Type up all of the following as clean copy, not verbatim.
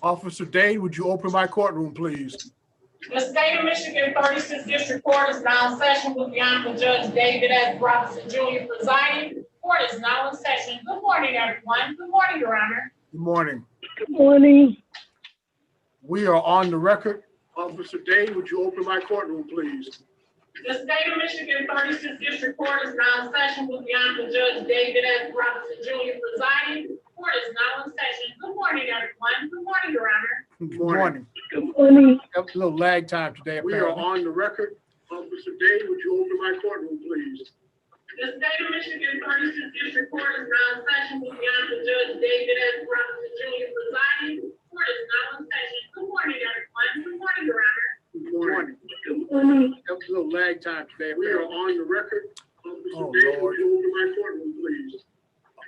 Officer Day, would you open my courtroom, please? The state of Michigan 36th District Court is now in session with the Honorable Judge David S. Robinson Jr. presiding. Court is now in session. Good morning, everyone. Good morning, Your Honor. Good morning. Good morning. We are on the record. Officer Day, would you open my courtroom, please? The state of Michigan 36th District Court is now in session with the Honorable Judge David S. Robinson Jr. presiding. Court is now in session. Good morning, everyone. Good morning, Your Honor. Good morning. Good morning. A little lag time today. We are on the record. Officer Day, would you open my courtroom, please? The state of Michigan 36th District Court is now in session with the Honorable Judge David S. Robinson Jr. presiding. Court is now in session. Good morning, everyone. Good morning, Your Honor. Good morning. Good morning. A little lag time today. We are on the record. Officer Day, would you open my courtroom, please?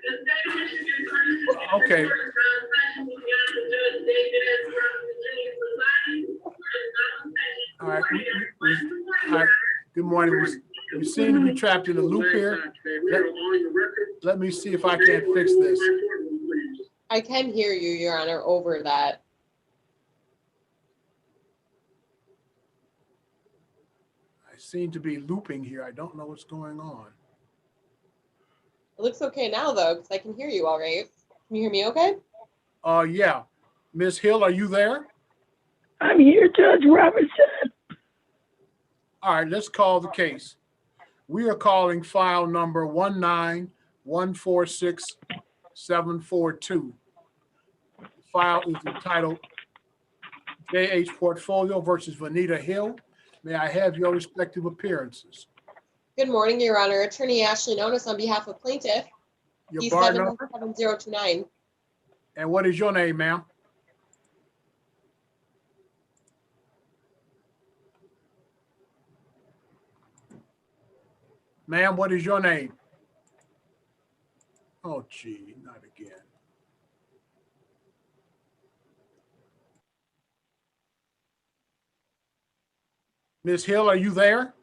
The state of Michigan 36th Okay. District Court is now in session with the Honorable Judge David S. Robinson Jr. presiding. Court is now in session. All right. Good morning, everyone. Good morning, All right. Your Honor. Good morning. We seem to be trapped in a loop here. Let me see if I can fix this. I can hear you, Your Honor, over that. I seem to be looping here. I don't know what's going on. It looks okay now, though, because I can hear you all right. Can you hear me okay? Yeah. Ms. Hill, are you there? I'm here, Judge Robinson. All right, let's call the case. We are calling file number 19146-742. The file is entitled J.H. Portfolio versus Vanita Hill. May I have your respective appearances? Good morning, Your Honor. Attorney Ashley Notice on behalf of plaintiff, Your bar number P77029. and what is your name, ma'am? Ma'am, what is your name? Oh, gee, not again. Ms. Hill, are you there?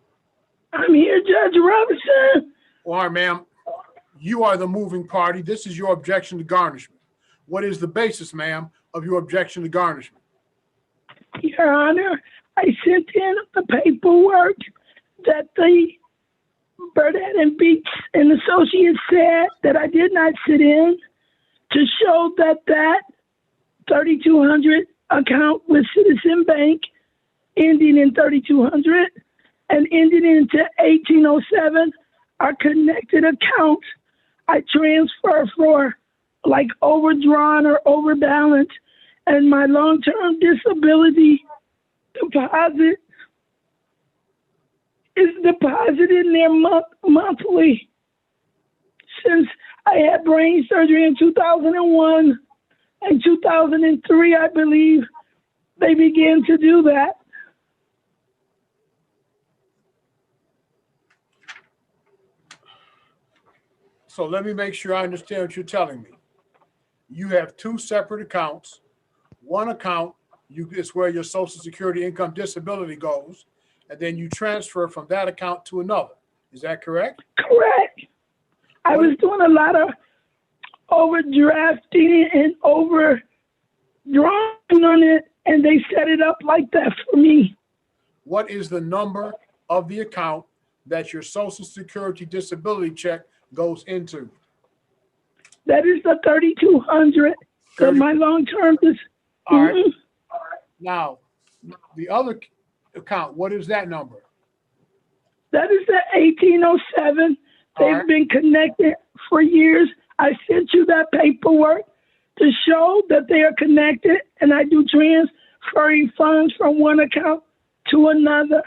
I'm here, Judge Robinson. All right, ma'am. You are the moving party. This is your objection to garnishment. What is the basis, ma'am, of your objection to garnishment? Your Honor, I sent in the paperwork that the Burdett and Beats and Associates said that I did not sit in to show that that 3200 account with Citizen Bank ending in 3200 and ending into 1807 are connected accounts. I transfer for like overdrawn or overbalance, and my long-term disability deposit is deposited in there monthly. Since I had brain surgery in 2001 and 2003, I believe they began to do that. So let me make sure I understand what you're telling me. You have two separate accounts. One account is where your Social Security income disability goes, and then you transfer from that account to another. Is that correct? Correct. I was doing a lot of overdrafting and overdrawing on it, and they set it up like that for me. What is the number of the account that your Social Security disability check goes into? That is the 3200 that my long-term is. All right. Now, the other account, what is that number? That is the 1807. They've right. been connected for years. I sent you that paperwork to show that they are connected, and I do transferring funds from one account to another.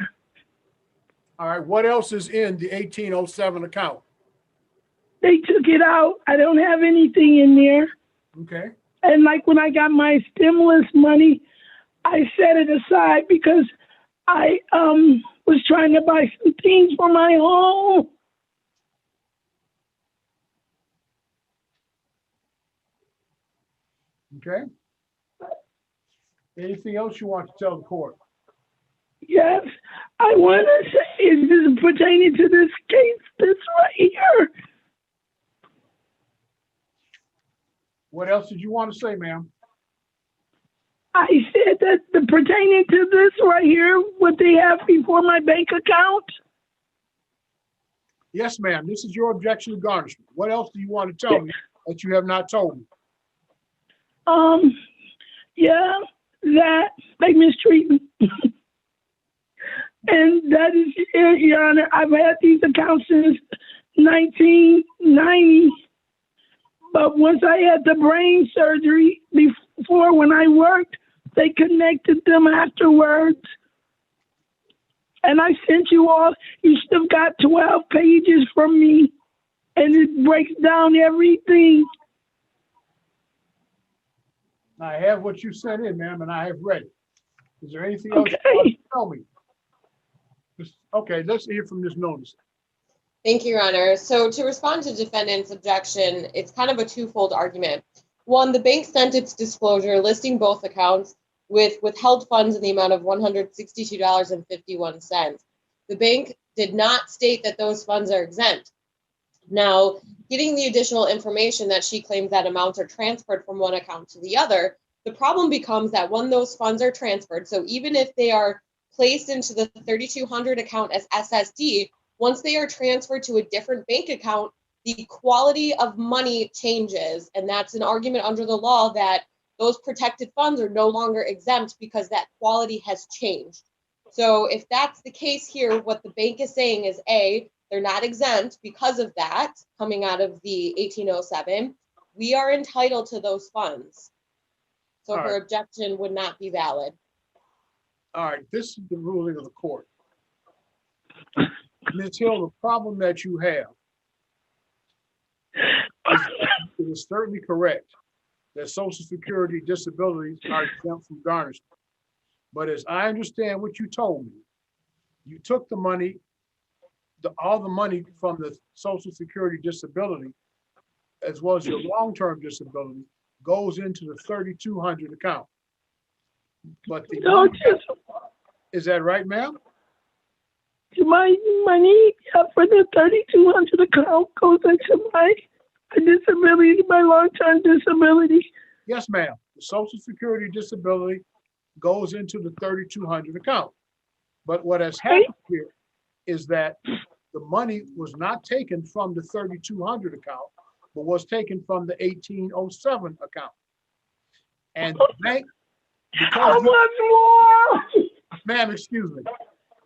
All right. What else is in the 1807 account? They took it out. I don't have anything in there. Okay. And like when I got my stimulus money, I set it aside because I was trying to buy some things for my home. Okay. Anything else you want to tell the court? Yes, I want to say, is this pertaining to this case, this right here? What else did you want to say, ma'am? I said that pertaining to this right here, what they have before my bank account. Yes, ma'am. This is your objection to garnishment. What else do you want to tell me that you have not told me? Yeah, that they mistreat me. And that is it, Your Honor. I've had these accounts since 1990. But once I had the brain surgery before when I worked, they connected them afterwards. And I sent you all, you should have got 12 pages from me. And it breaks down everything. I have what you sent in, ma'am, and I have read it. Is there anything else you want Okay. to tell me? Okay, let's hear from this notice. Thank you, Your Honor. So to respond to defendant's objection, it's kind of a twofold argument. One, the bank sent its disclosure listing both accounts with withheld funds in the amount of $162.51. The bank did not state that those funds are exempt. Now, getting the additional information that she claims that amounts are transferred from one account to the other, the problem becomes that when those funds are transferred, so even if they are placed into the 3200 account as SSD, once they are transferred to a different bank account, the quality of money changes. And that's an argument under the law that those protected funds are no longer exempt because that quality has changed. So if that's the case here, what the bank is saying is A, they're not exempt because of that coming out of the 1807. We are entitled to those funds. So her objection would not be valid. All right, this is the ruling of the court. Ms. Hill, the problem that you have it is certainly correct that Social Security disabilities are exempt from garnishment. But as I understand what you told me, you took the money, all the money from the Social Security disability, as well as your long-term disability, goes into the 3200 account. But the No, money, is that right, ma'am? my money for the 3200 account goes into my disability, my long-term disability. Yes, ma'am. The Social Security disability goes into the 3200 account. But what has happened here is that the money was not taken from the 3200 account, but was taken from the 1807 account. And the bank, How much more? ma'am, excuse me.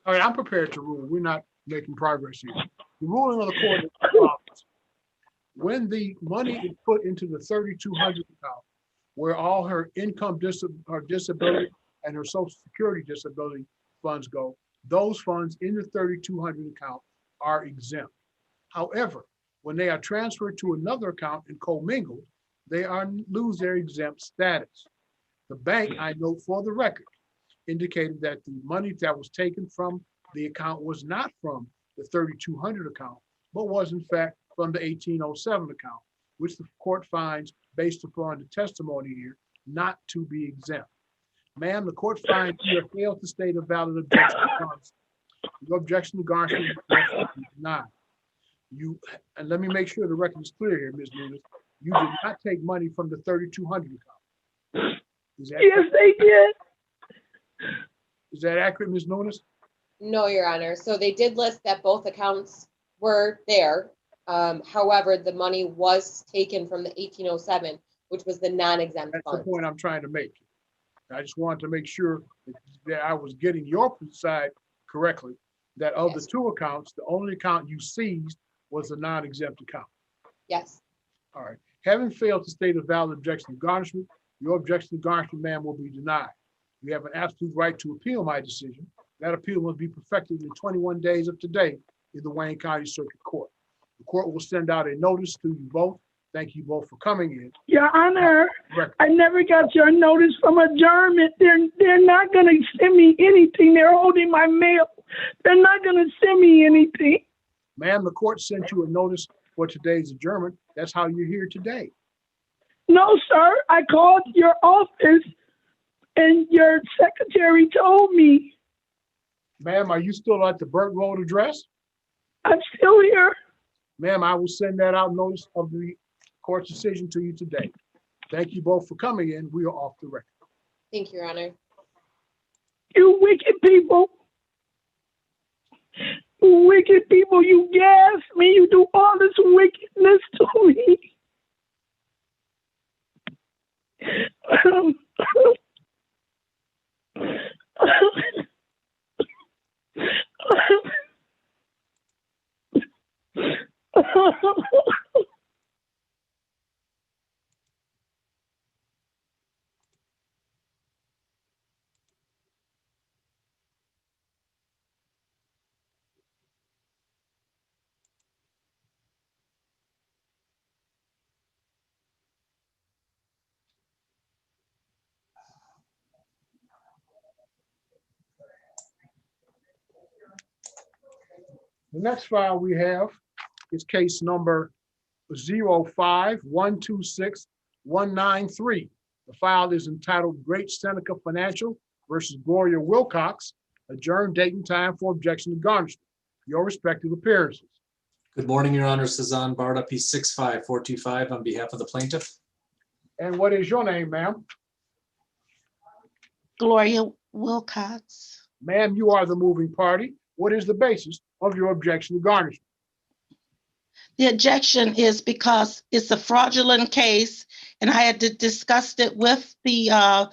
All right, I'm prepared to rule. We're not making progress here. The ruling of the court is as follows. When the money is put into the 3200 account, where all her income, her disability, and her Social Security disability funds go, those funds in the 3200 account are exempt. However, when they are transferred to another account and commingled, they lose their exempt status. The bank, I note for the record, indicated that the money that was taken from the account was not from the 3200 account, but was in fact from the 1807 account, which the court finds, based upon the testimony here, not to be exempt. Ma'am, the court finds you have failed to state a valid objection to garnishment. Your objection to garnishment is denied. And let me make sure the record is clear here, Ms. Nunes. You did not take money from the 3200 account. Yes, they did. Is that accurate, Ms. Nunes? No, Your Honor. So they did list that both accounts were there. However, the money was taken from the 1807, which was the non-exempt fund. That's the point I'm trying to make. I just wanted to make sure that I was getting your side correctly, that of the two accounts, the only account you seized was the non-exempt account. Yes. All right. Having failed to state a valid objection to garnishment, your objection to garnishment, ma'am, will be denied. You have an absolute right to appeal my decision. That appeal must be perfected in 21 days of today in the Wayne County Circuit Court. The court will send out a notice to you both. Thank you both for coming in. Your Honor, I never got your notice from adjournment. They're not going to send me anything. They're holding my mail. They're not going to send me anything. Ma'am, the court sent you a notice for today's adjournment. That's how you're here today. No, sir. I called your office and your secretary told me. Ma'am, are you still at the Burt Road address? I'm still here. Ma'am, I will send that out notice of the court's decision to you today. Thank you both for coming in. We are off the record. Thank you, Your Honor. You wicked people. You wicked people. You gas me. You do all this wickedness to me. The next file we have is case number 05126-193. The file is entitled Great Seneca Financial versus Gloria Wilcox, adjourned date and time for objection to garnishment. Your respective appearances. Good morning, Your Honor. Cezanne Barda, P65425 on behalf of the plaintiff. And what is your name, ma'am? Gloria Wilcox. Ma'am, you are the moving party. What is the basis of your objection to garnishment? The objection is because it's a fraudulent case, and I had discussed it with the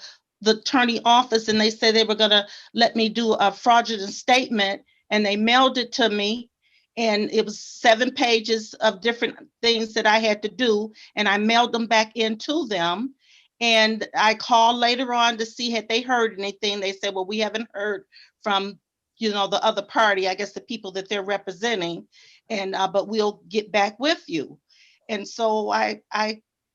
attorney office, and they said they were going to let me do a fraudulent statement, and they mailed it to me, and it was 7 pages of different things that I had to do, and I mailed them back into them. And I called later on to see had they heard anything. They said, well, we haven't heard from, the other party, I guess the people that they're representing, and but we'll get back with you. And so I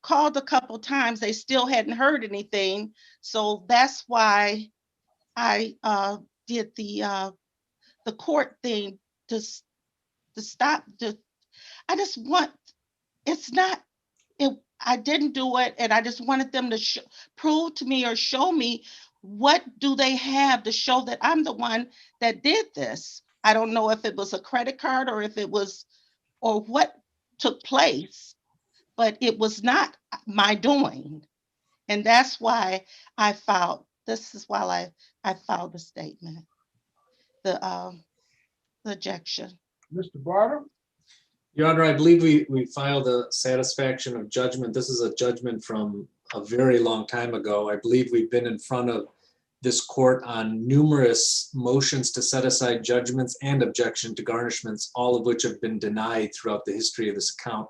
called a couple times. They still hadn't heard anything. So that's why I did the court thing to stop. I just want, it's not, I didn't do it, and I just wanted them to prove to me or show me what do they have to show that I'm the one that did this. I don't know if it was a credit card or if it was, or what took place, but it was not my doing. And that's why I filed, this is why I filed the statement, the ejection. Mr. Barter? Your Honor, I believe we filed a satisfaction of judgment. This is a judgment from a very long time ago. I believe we've been in front of this court on numerous motions to set aside judgments and objection to garnishments, all of which have been denied throughout the history of this account.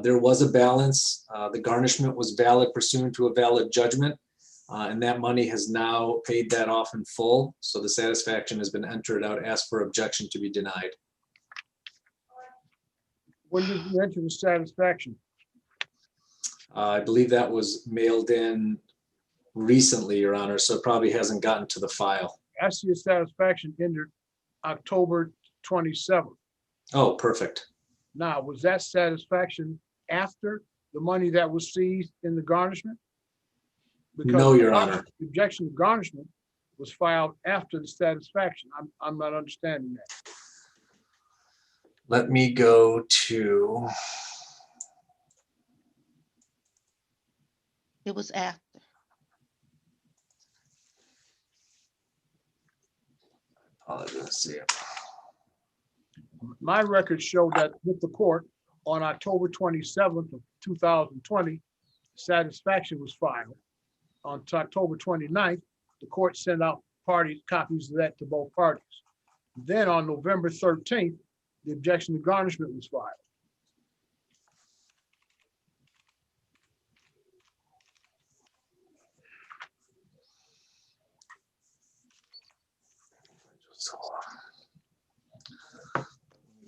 There was a balance. The garnishment was valid pursuant to a valid judgment, and that money has now paid that off in full. So the satisfaction has been entered out, asked for objection to be denied. When did you enter the satisfaction? I believe that was mailed in recently, Your Honor, so it probably hasn't gotten to the file. I see a satisfaction entered October 27th. Oh, perfect. Now, was that satisfaction after the money that was seized in the garnishment? Because No, Your Honor. the objection to garnishment was filed after the satisfaction. I'm not understanding that. Let me go to, It was after. let's see. My records show that with the court on October 27th of 2020, satisfaction was filed. On October 29th, the court sent out copies of that to both parties. Then on November 13th, the objection to garnishment was filed.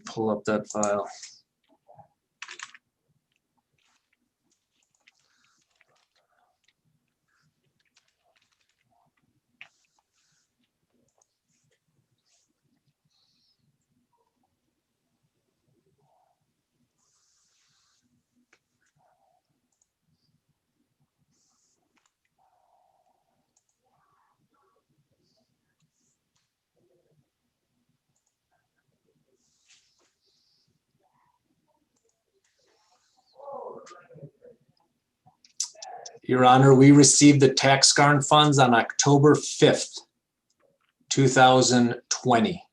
Pull up that file. Your Honor, we received the tax garn funds on October 5th, 2020.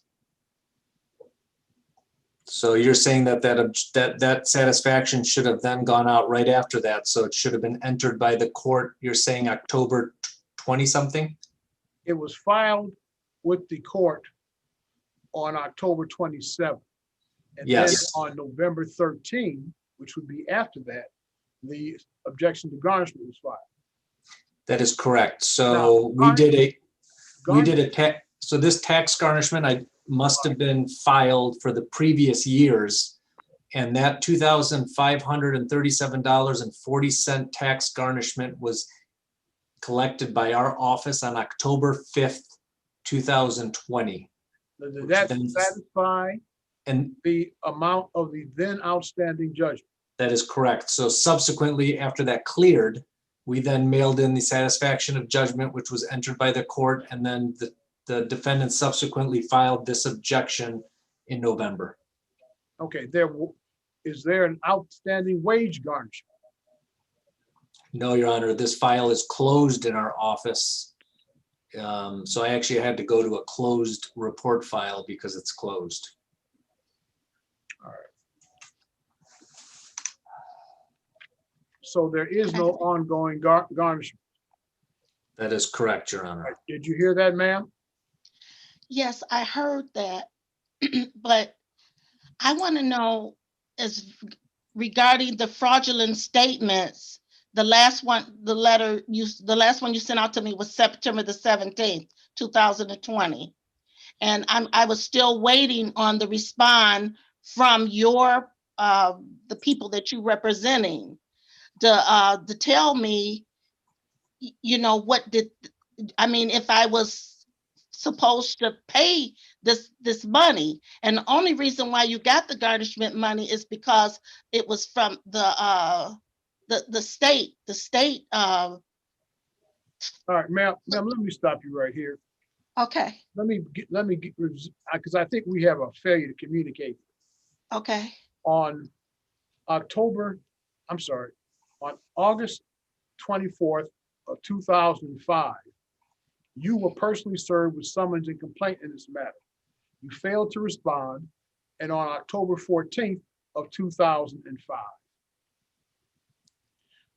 So you're saying that satisfaction should have then gone out right after that. So it should have been entered by the court. You're saying October 20 something? It was filed with the court on October 27th. And then Yes. on November 13, which would be after that, the objection to garnishment was filed. That is correct. So Now, so this tax garnishment must have been filed for the previous years. And that $2,537.40 tax garnishment was collected by our office on October 5th, 2020. Did that satisfy And the amount of the then outstanding judgment? that is correct. So subsequently, after that cleared, we then mailed in the satisfaction of judgment, which was entered by the court, and then the defendant subsequently filed this objection in November. Okay, is there an outstanding wage garnishment? No, Your Honor, this file is closed in our office. So I actually had to go to a closed report file because it's closed. All right. So there is no ongoing garnishment. That is correct, Your Honor. Did you hear that, ma'am? Yes, I heard that, but I want to know regarding the fraudulent statements. The last one you sent out to me was September the 17th, 2020. And I was still waiting on the response from the people that you're representing to tell me, if I was supposed to pay this money. And the only reason why you got the garnishment money is because it was from the state. All right, ma'am, let me stop you right here. Okay. Let me because I think we have a failure to communicate. Okay. On August 24th of 2005, you were personally served with summons and complaint in this matter. You failed to respond, and on October 14th of 2005,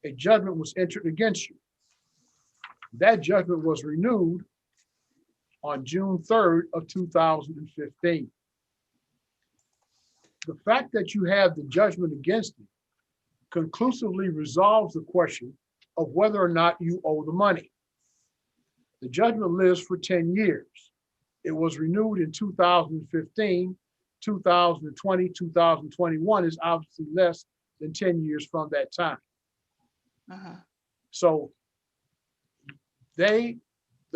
a judgment was entered against you. That judgment was renewed on June 3rd of 2015. The fact that you have the judgment against you conclusively resolves the question of whether or not you owe the money. The judgment lives for 10 years. It was renewed in 2015, 2020, 2021 is obviously less than 10 years from that time. Uh-huh. So the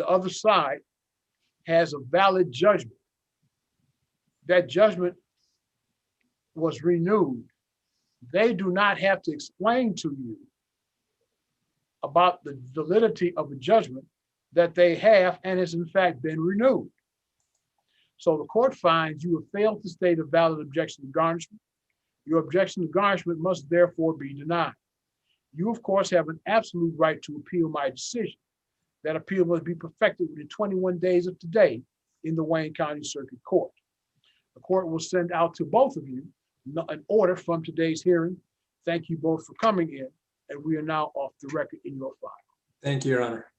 other side has a valid judgment. That judgment was renewed. They do not have to explain to you about the validity of a judgment that they have and has in fact been renewed. So the court finds you have failed to state a valid objection to garnishment. Your objection to garnishment must therefore be denied. You, of course, have an absolute right to appeal my decision. That appeal must be perfected within 21 days of today in the Wayne County Circuit Court. The court will send out to both of you an order from today's hearing. Thank you both for coming in, and we are now off the record in your file. Thank you, Your Honor.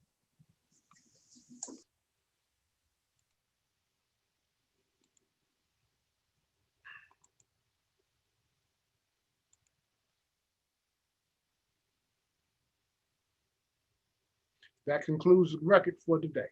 That concludes the record for today.